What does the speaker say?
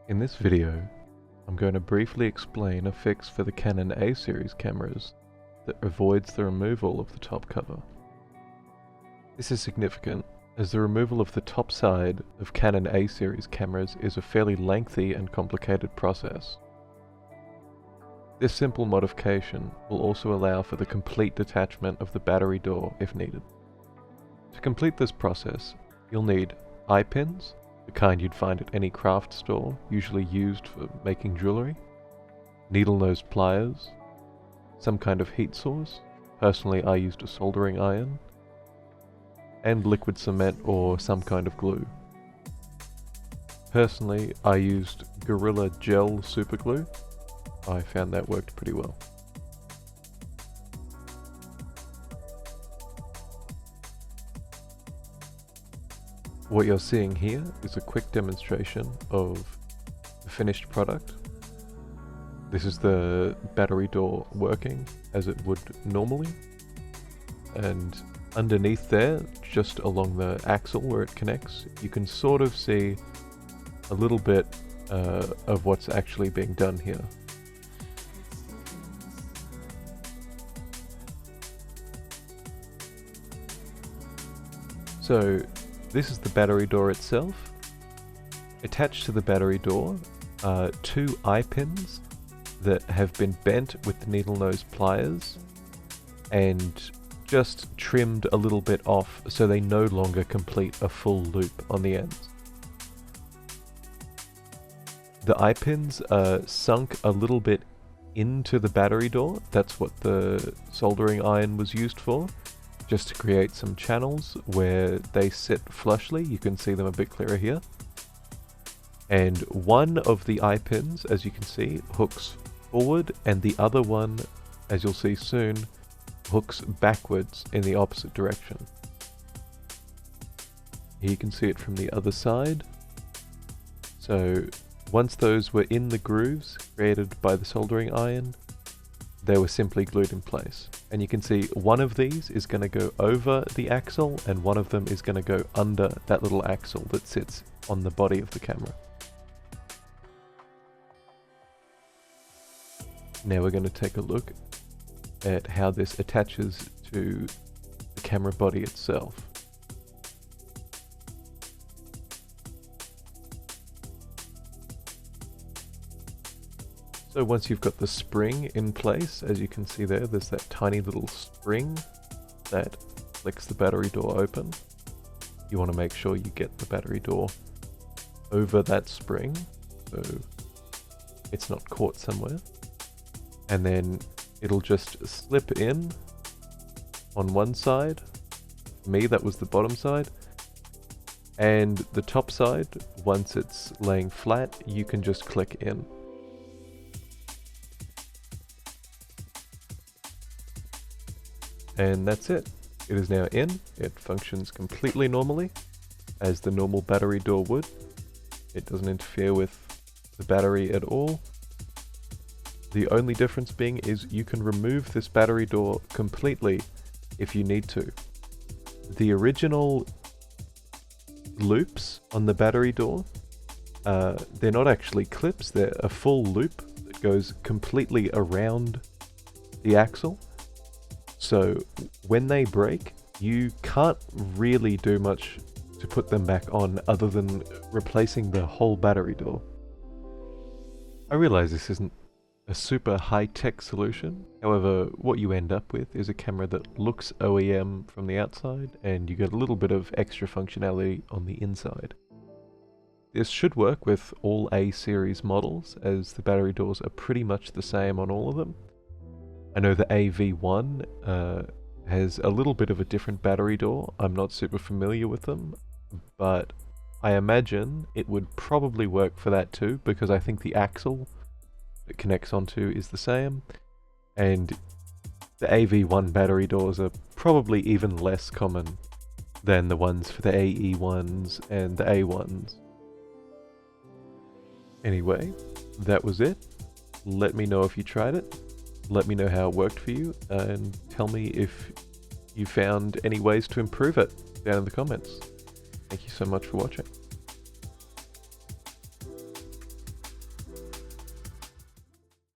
In this video, I'm going to briefly explain a fix for the Canon A Series cameras that avoids the removal of the top cover. This is significant as the removal of the top side of Canon A Series cameras is a fairly lengthy and complicated process. This simple modification will also allow for the complete detachment of the battery door if needed. To complete this process, you'll need eye pins, the kind you'd find at any craft store, usually used for making jewellery, needle nose pliers, some kind of heat source, personally I used a soldering iron, and liquid cement or some kind of glue. Personally, I used Gorilla Gel Super Glue. I found that worked pretty well. What you're seeing here is a quick demonstration of the finished product. This is the battery door working as it would normally, and underneath there, just along the axle where it connects, you can sort of see a little bit of what's actually being done here. So this is the battery door itself. Attached to the battery door are two eye pins that have been bent with the needle nose pliers and just trimmed a little bit off so they no longer complete a full loop on the ends. The eye pins are sunk a little bit into the battery door. That's what the soldering iron was used for, just to create some channels where they sit flushly. You can see them a bit clearer here. And one of the eye pins, as you can see, hooks forward, and the other one, as you'll see soon, hooks backwards in the opposite direction. Here you can see it from the other side. So once those were in the grooves created by the soldering iron, they were simply glued in place. And you can see one of these is going to go over the axle and one of them is going to go under that little axle that sits on the body of the camera. Now we're going to take a look at how this attaches to the camera body itself. So once you've got the spring in place, as you can see there, there's that tiny little spring that flicks the battery door open. You want to make sure you get the battery door over that spring so it's not caught somewhere. And then it'll just slip in on one side. For me, that was the bottom side. And the top side, once it's laying flat, you can just click in. And that's it. It is now in. It functions completely normally, as the normal battery door would. It doesn't interfere with the battery at all. The only difference being is you can remove this battery door completely if you need to. The original loops on the battery door, they're not actually clips, they're a full loop that goes completely around the axle. So when they break, you can't really do much to put them back on other than replacing the whole battery door. I realize this isn't a super high-tech solution. However, what you end up with is a camera that looks OEM from the outside and you get a little bit of extra functionality on the inside. This should work with all A series models, as the battery doors are pretty much the same on all of them. I know the AV1 has a little bit of a different battery door. I'm not super familiar with them, but I imagine it would probably work for that too, because I think the axle it connects onto is the same, and the AV1 battery doors are probably even less common than the ones for the AE1s and the A1s. Anyway, that was it. Let me know if you tried it. Let me know how it worked for you, and tell me if you found any ways to improve it down in the comments. Thank you so much for watching.